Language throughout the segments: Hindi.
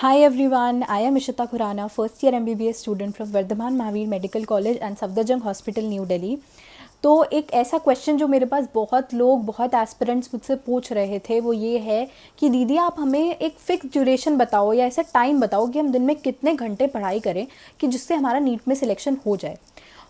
Hi everyone, I am Ishita Khurana, first year MBBS student from Vardhaman Mahavir Medical College and Safdarjung Hospital, New Delhi। तो एक ऐसा क्वेश्चन जो मेरे पास बहुत एस्पिरेंट्स मुझसे पूछ रहे थे वो ये है कि दीदी आप हमें एक फिक्स ड्यूरेशन बताओ या ऐसा टाइम बताओ कि हम दिन में कितने घंटे पढ़ाई करें कि जिससे हमारा नीट में सिलेक्शन हो जाए।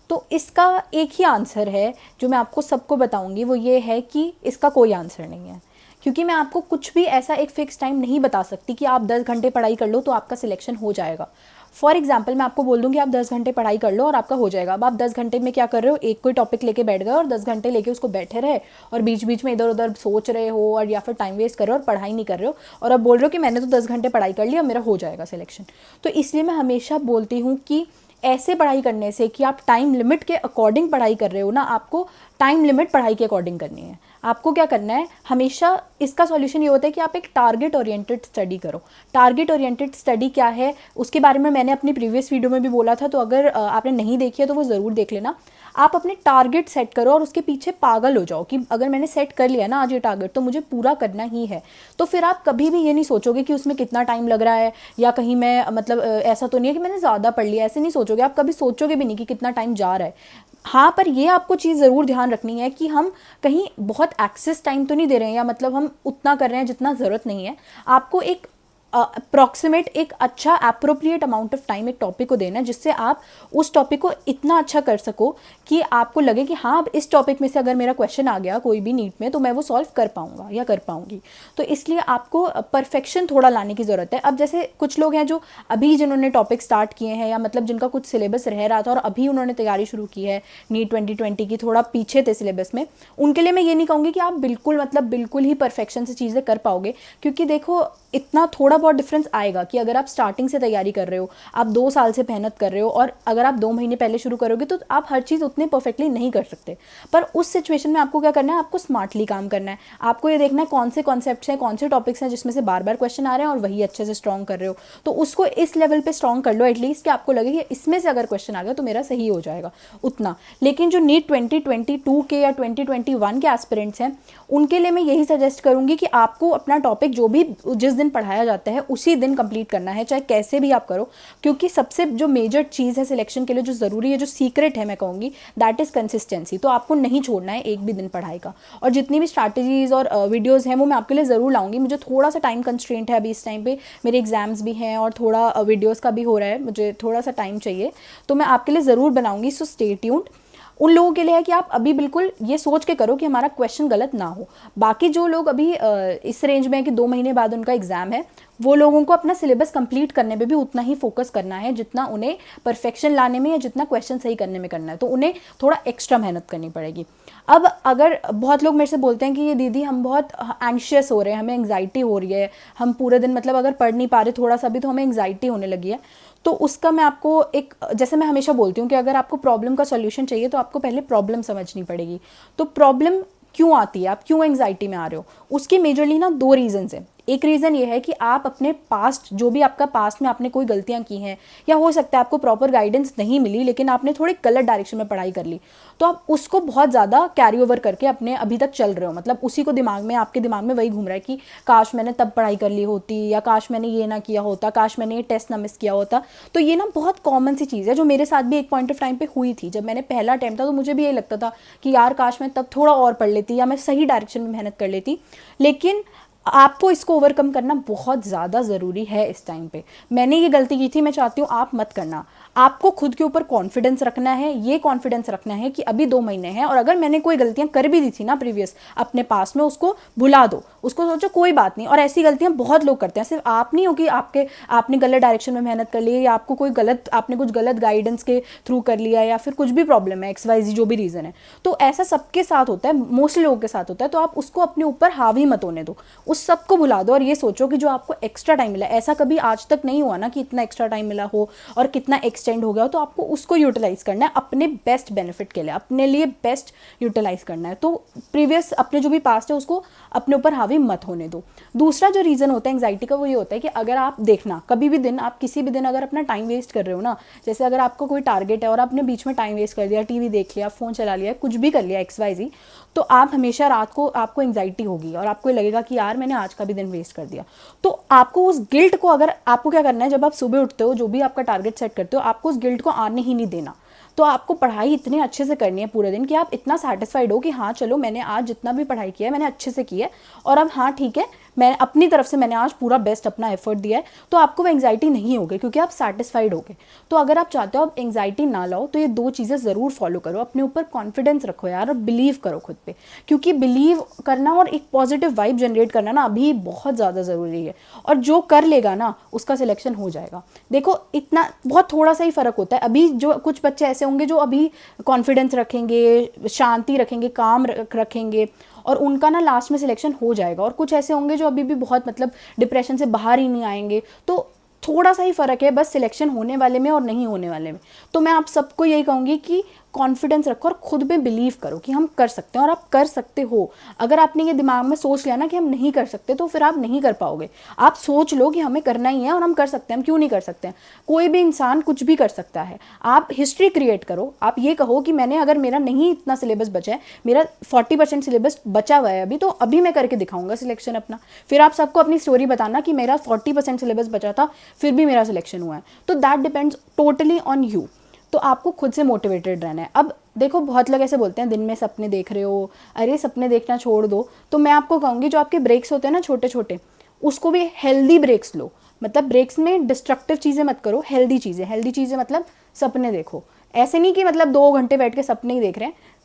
तो इसका एक ही आंसर है जो मैं आपको सबको बताऊंगी, वो ये है कि इसका कोई आंसर नहीं है, क्योंकि मैं आपको कुछ भी ऐसा एक फ़िक्स टाइम नहीं बता सकती कि आप 10 घंटे पढ़ाई कर लो तो आपका सिलेक्शन हो जाएगा। फॉर एग्जाम्पल मैं आपको बोल दूँ कि आप 10 घंटे पढ़ाई कर लो और आपका हो जाएगा। अब आप 10 घंटे में क्या कर रहे हो, एक कोई टॉपिक लेके बैठ गए और 10 घंटे लेके उसको बैठे रहे और बीच बीच में इधर उधर सोच रहे हो और या फिर टाइम वेस्ट कर रहे हो और पढ़ाई नहीं कर रहे हो और अब बोल रहे हो कि मैंने तो 10 घंटे पढ़ाई कर लिया, मेरा हो जाएगा सिलेक्शन। तो इसलिए मैं हमेशा बोलती हूँ कि ऐसे पढ़ाई करने से कि आप टाइम लिमिट के अकॉर्डिंग पढ़ाई कर रहे हो ना, आपको टाइम लिमिट पढ़ाई के अकॉर्डिंग करनी है। आपको क्या करना है, हमेशा इसका सॉल्यूशन ये होता है कि आप एक टारगेट ओरिएंटेड स्टडी करो। टारगेट ओरिएंटेड स्टडी क्या है उसके बारे में मैंने अपनी प्रीवियस वीडियो में भी बोला था, तो अगर आपने नहीं देखी है तो वो ज़रूर देख लेना। आप अपने टारगेट सेट करो और उसके पीछे पागल हो जाओ कि अगर मैंने सेट कर लिया ना आज ये टारगेट तो मुझे पूरा करना ही है। तो फिर आप कभी भी ये नहीं सोचोगे कि उसमें कितना टाइम लग रहा है या कहीं मैं मतलब ऐसा तो नहीं है कि मैंने ज़्यादा पढ़ लिया, ऐसे नहीं सोचोगे। आप कभी सोचोगे भी नहीं कि कितना टाइम जा रहा है। हाँ, पर ये आपको चीज़ ज़रूर ध्यान रखनी है कि हम कहीं बहुत एक्सेस टाइम तो नहीं दे रहे हैं या मतलब हम उतना कर रहे हैं जितना ज़रूरत नहीं है। आपको एक अप्रॉक्सीमेट एक अच्छा अप्रोप्रिएट अमाउंट ऑफ टाइम एक टॉपिक को देना है जिससे आप उस टॉपिक को इतना अच्छा कर सको कि आपको लगे कि हाँ अब इस टॉपिक में से अगर मेरा क्वेश्चन आ गया कोई भी नीट में तो मैं वो सॉल्व कर पाऊंगा या कर पाऊंगी। तो इसलिए आपको परफेक्शन थोड़ा लाने की ज़रूरत है। अब जैसे कुछ लोग हैं जो अभी जिन्होंने टॉपिक स्टार्ट किए हैं या मतलब जिनका कुछ सिलेबस रह रहा था और अभी उन्होंने तैयारी शुरू की है नीट 2020 की, थोड़ा पीछे थे सिलेबस में, उनके लिए मैं ये नहीं कहूँगी कि आप बिल्कुल ही परफेक्शन से चीज़ें कर पाओगे। क्योंकि देखो इतना थोड़ा बहुत डिफरेंस आएगा कि अगर आप स्टार्टिंग से तैयारी कर रहे हो, आप 2 साल से मेहनत कर रहे हो और अगर आप 2 महीने पहले शुरू करोगे तो आप हर चीज़ उतने परफेक्टली नहीं कर सकते। पर उस सिचुएशन में आपको क्या करना है, आपको स्मार्टली काम करना है। आपको ये देखना है कौन से कॉन्सेप्ट्स हैं, कौन से टॉपिक्स हैं जिसमें से बार बार क्वेश्चन आ रहे हैं और वही अच्छे से स्ट्रॉन्ग कर रहे हो। तो उसको इस लेवल पर स्ट्रॉन्ग कर लो एटलीस्ट कि आपको लगे कि इसमें से अगर क्वेश्चन आ गया तो मेरा सही हो जाएगा उतना। लेकिन जो नीट 2022 के या 2021 के एस्पिरेंट्स हैं उनके लिए मैं यही सजेस्ट करूँगी कि आपको अपना टॉपिक जो भी जिस दिन पढ़ाया जाता है उसी दिन कंप्लीट करना है, चाहे कैसे भी आप करो। क्योंकि सबसे जो मेजर चीज़ है सिलेक्शन के लिए जो ज़रूरी है, जो सीक्रेट है मैं कहूँगी, दैट इज़ कंसिस्टेंसी। तो आपको नहीं छोड़ना है एक भी दिन पढ़ाई का। और जितनी भी स्ट्रैटेजीज़ और वीडियोज़ हैं वो मैं आपके लिए ज़रूर लाऊंगी। मुझे थोड़ा सा टाइम कंस्ट्रेंट है अभी इस टाइम पे, मेरे एग्जाम्स भी हैं और थोड़ा वीडियोज़ का भी हो रहा है, मुझे थोड़ा सा टाइम चाहिए, तो मैं आपके लिए ज़रूर बनाऊँगी। So stay tuned. उन लोगों के लिए है कि आप अभी बिल्कुल ये सोच के करो कि हमारा क्वेश्चन गलत ना हो। बाकी जो लोग अभी इस रेंज में है कि 2 महीने बाद उनका एग्ज़ाम है, वो लोगों को अपना सिलेबस कंप्लीट करने पे भी उतना ही फोकस करना है जितना उन्हें परफेक्शन लाने में या जितना क्वेश्चन सही करने में करना है। तो उन्हें थोड़ा एक्स्ट्रा मेहनत करनी पड़ेगी। अब अगर बहुत लोग मेरे से बोलते हैं कि ये दीदी हम बहुत एंग्शियस हो रहे हैं, हमें एंग्जाइटी हो रही है, हम पूरे दिन मतलब अगर पढ़ नहीं पा रहे थोड़ा सा भी तो हमें एंग्जाइटी होने लगी है, तो उसका मैं आपको एक, जैसे मैं हमेशा बोलती हूँ कि अगर आपको प्रॉब्लम का सॉल्यूशन चाहिए तो आपको पहले प्रॉब्लम समझनी पड़ेगी। तो प्रॉब्लम क्यों आती है, आप क्यों एंग्जाइटी में आ रहे हो, उसकी मेजरली ना 2 रीजंस हैं। एक रीज़न ये है कि आप अपने पास्ट, जो भी आपका पास्ट में आपने कोई गलतियां की हैं या हो सकता है आपको प्रॉपर गाइडेंस नहीं मिली लेकिन आपने थोड़ी गलत डायरेक्शन में पढ़ाई कर ली, तो आप उसको बहुत ज़्यादा कैरी ओवर करके अपने अभी तक चल रहे हो। मतलब उसी को दिमाग में, आपके दिमाग में वही घूम रहा है कि काश मैंने तब पढ़ाई कर ली होती या काश मैंने ये ना किया होता, काश मैंने ये टेस्ट ना मिस किया होता। तो ये ना बहुत कॉमन सी चीज़ है जो मेरे साथ भी एक पॉइंट ऑफ टाइम पे हुई थी। जब मैंने पहला अटेम्प्ट था तो मुझे भी यही लगता था कि यार काश मैं तब थोड़ा और पढ़ लेती या मैं सही डायरेक्शन में मेहनत कर लेती। लेकिन आपको इसको ओवरकम करना बहुत ज़्यादा ज़रूरी है इस टाइम पे। मैंने ये गलती की थी, मैं चाहती हूँ आप मत करना। आपको खुद के ऊपर कॉन्फिडेंस रखना है, ये कॉन्फिडेंस रखना है कि अभी 2 महीने हैं और अगर मैंने कोई गलतियां कर भी दी थी ना प्रीवियस अपने पास में, उसको भुला दो, उसको सोचो कोई बात नहीं। और ऐसी गलतियां बहुत लोग करते हैं, सिर्फ आप नहीं हो कि आपने गलत डायरेक्शन में मेहनत कर ली या आपको कोई गलत, आपने कुछ गलत गाइडेंस के थ्रू कर लिया या फिर कुछ भी प्रॉब्लम है XYZ जो भी रीज़न है, तो ऐसा सबके साथ होता है, मोस्टली लोगों के साथ होता है। तो आप उसको अपने ऊपर हावी मत होने दो, उस सबको भुला दो और ये सोचो कि जो आपको एक्स्ट्रा टाइम मिला, ऐसा कभी आज तक नहीं हुआ ना कि इतना एक्स्ट्रा टाइम मिला हो और कितना एक्सटेंड हो गया हो, तो आपको उसको यूटिलाइज करना है अपने बेस्ट बेनिफिट के लिए, अपने लिए बेस्ट यूटिलाइज करना है। तो प्रीवियस अपने जो भी पास्ट है उसको अपने ऊपर हावी मत होने दो। दूसरा जो रीज़न होता है एंग्जाइटी का वो ये होता है कि अगर आप देखना कभी भी दिन, आप किसी भी दिन अगर अपना टाइम वेस्ट कर रहे हो ना, जैसे अगर आपको कोई टारगेट है और आपने बीच में टाइम वेस्ट कर दिया, टीवी देख लिया, फ़ोन चला लिया, कुछ भी कर लिया XYZ, तो आप हमेशा रात को आपको एंग्जाइटी होगी और आपको लगेगा कि यार मैंने आज का भी दिन वेस्ट कर दिया। तो आपको उस गिल्ट को, अगर आपको क्या करना है, जब आप सुबह उठते हो, जो भी आपका टारगेट सेट करते हो, आपको उस गिल्ट को आने ही नहीं देना। तो आपको पढ़ाई इतने अच्छे से करनी है पूरे दिन कि आप इतना सेटिस्फाइड हो कि हाँ चलो मैंने आज जितना भी पढ़ाई किया है मैंने अच्छे से किया है, और अब हाँ ठीक है मैं अपनी तरफ से मैंने आज पूरा बेस्ट अपना एफर्ट दिया है, तो आपको वो एंग्जाइटी नहीं होगी क्योंकि आप सेटिस्फाइड होगे। तो अगर आप चाहते हो आप एंग्जाइटी ना लाओ तो ये 2 चीज़ें ज़रूर फॉलो करो। अपने ऊपर कॉन्फिडेंस रखो यार, और बिलीव करो खुद पे, क्योंकि बिलीव करना और एक पॉजिटिव वाइब जनरेट करना ना अभी बहुत ज़्यादा ज़रूरी है। और जो कर लेगा ना उसका सिलेक्शन हो जाएगा। देखो इतना बहुत थोड़ा सा ही फ़र्क होता है। अभी जो कुछ बच्चे ऐसे होंगे जो अभी कॉन्फिडेंस रखेंगे, शांति रखेंगे, काम रखेंगे, और उनका ना लास्ट में सिलेक्शन हो जाएगा। और कुछ ऐसे होंगे जो अभी भी बहुत मतलब डिप्रेशन से बाहर ही नहीं आएंगे। तो थोड़ा सा ही फ़र्क है बस सिलेक्शन होने वाले में और नहीं होने वाले में। तो मैं आप सबको यही कहूँगी कि कॉन्फिडेंस रखो और खुद में बिलीव करो कि हम कर सकते हैं, और आप कर सकते हो। अगर आपने ये दिमाग में सोच लिया ना कि हम नहीं कर सकते तो फिर आप नहीं कर पाओगे। आप सोच लो कि हमें करना ही है और हम कर सकते हैं, हम क्यों नहीं कर सकते हैं। कोई भी इंसान कुछ भी कर सकता है। आप हिस्ट्री क्रिएट करो, आप ये कहो कि मैंने, अगर मेरा नहीं इतना सिलेबस बचा है, मेरा 40% सिलेबस बचा हुआ है अभी, तो अभी मैं करके दिखाऊंगा सिलेक्शन अपना। फिर आप सबको अपनी स्टोरी बताना कि मेरा 40% सिलेबस बचा था फिर भी मेरा सिलेक्शन हुआ है। तो that depends totally on you. तो आपको खुद से मोटिवेटेड रहना है। अब देखो बहुत लोग ऐसे बोलते हैं दिन में सपने देख रहे हो, अरे सपने देखना छोड़ दो। तो मैं आपको कहूँगी जो आपके ब्रेक्स होते हैं ना छोटे छोटे, उसको भी हेल्दी ब्रेक्स लो। मतलब ब्रेक्स में डिस्ट्रक्टिव चीज़ें मत करो, हेल्दी चीज़ें मतलब सपने देखो। ऐसे नहीं कि मतलब 2 घंटे बैठ के सपने ही देख रहे हैं।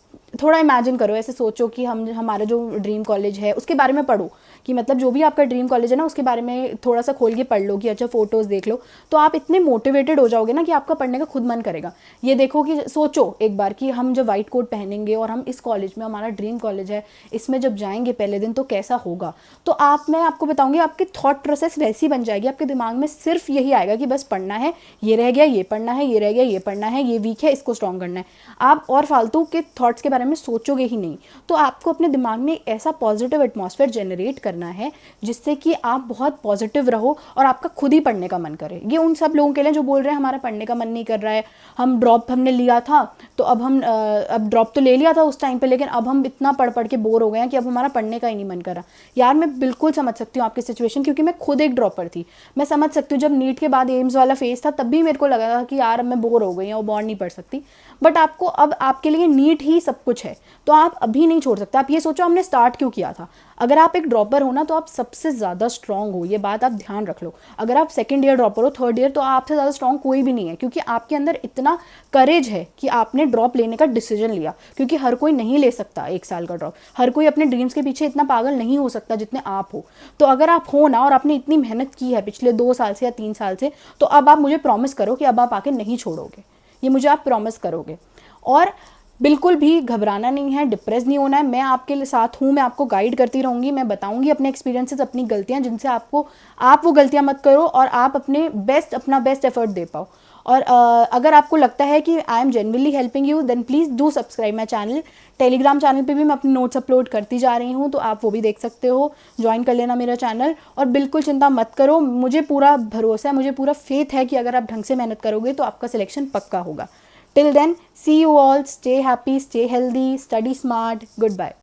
थोड़ा इमेजिन करो, ऐसे सोचो कि हम हमारा जो ड्रीम कॉलेज है उसके बारे में पढ़ो, कि मतलब जो भी आपका ड्रीम कॉलेज है ना उसके बारे में थोड़ा सा खोल के पढ़ लो, कि अच्छा फ़ोटोज़ देख लो। तो आप इतने मोटिवेटेड हो जाओगे ना कि आपका पढ़ने का खुद मन करेगा। ये देखो कि सोचो एक बार कि हम जब वाइट कोट पहनेंगे और हम इस कॉलेज में, हमारा ड्रीम कॉलेज है, इसमें जब जाएंगे पहले दिन तो कैसा होगा। तो मैं आपको बताऊँगी आपकी थॉट प्रोसेस वैसी बन जाएगी, आपके दिमाग में सिर्फ यही आएगा कि बस पढ़ना है, ये रह गया ये पढ़ना है, ये रह गया ये पढ़ना है, ये वीक है इसको स्ट्रॉन्ग करना है। आप और फालतू के थॉट्स के बारे में सोचोगे ही नहीं। तो आपको अपने दिमाग में ऐसा पॉजिटिव एटमॉस्फेयर जनरेट करना है जिससे कि आप बहुत पॉजिटिव रहो और आपका खुद ही पढ़ने का मन करे। ये उन सब लोगों के लिए जो बोल रहे हैं हमारा पढ़ने का मन नहीं कर रहा है, हम ड्रॉप हमने लिया था तो अब ड्रॉप तो ले लिया था उस टाइम पे, लेकिन अब हम इतना पढ़ पढ़ के बोर हो गए हैं कि अब हमारा पढ़ने का ही नहीं मन कर रहा। यार मैं बिल्कुल समझ सकती हूँ आपकी सिचुएशन, क्योंकि मैं खुद एक ड्रॉपर थी। मैं समझ सकती हूँ जब नीट के बाद एम्स वाला फेज था तब भी मेरे को लगा था कि यार अब मैं बोर हो गई हूँ और बॉन्ड नहीं पढ़ सकती। बट आपको अब आपके लिए नीट ही सब कुछ है, तो आप अभी नहीं छोड़ सकते। आप ये सोचो हमने स्टार्ट क्यों किया था। अगर आप एक ड्रॉपर हो ना तो आप सबसे ज़्यादा स्ट्रॉन्ग हो, ये बात आप ध्यान रख लो। अगर आप सेकंड ईयर ड्रॉपर हो, थर्ड ईयर, तो आपसे ज़्यादा स्ट्रॉन्ग कोई भी नहीं है, क्योंकि आपके अंदर इतना करेज है कि आपने ड्रॉप लेने का डिसीजन लिया। क्योंकि हर कोई नहीं ले सकता 1 साल का ड्रॉप, हर कोई अपने ड्रीम्स के पीछे इतना पागल नहीं हो सकता जितने आप हो। तो अगर आप हो ना और आपने इतनी मेहनत की है पिछले 2 साल से या 3 साल से, तो अब आप मुझे प्रॉमिस करो कि अब आप आके नहीं छोड़ोगे। ये मुझे आप प्रॉमिस करोगे। और बिल्कुल भी घबराना नहीं है, डिप्रेस नहीं होना है। मैं आपके साथ हूँ, मैं आपको गाइड करती रहूँगी, मैं बताऊँगी अपने एक्सपीरियंसेस, अपनी गलतियाँ, जिनसे आप वो गलतियाँ मत करो और आप अपना बेस्ट एफर्ट दे पाओ। और अगर आपको लगता है कि I am genuinely helping you, then please do subscribe my channel. Telegram channel पे भी मैं अपने नोट्स अपलोड करती जा रही हूँ, तो आप वो भी देख सकते हो। ज्वाइन कर लेना मेरा चैनल। और बिल्कुल चिंता मत करो, मुझे पूरा भरोसा है, मुझे पूरा फेथ है कि अगर आप ढंग से मेहनत करोगे तो आपका सिलेक्शन पक्का होगा। Till then, see you all, stay happy, stay healthy, study smart, goodbye.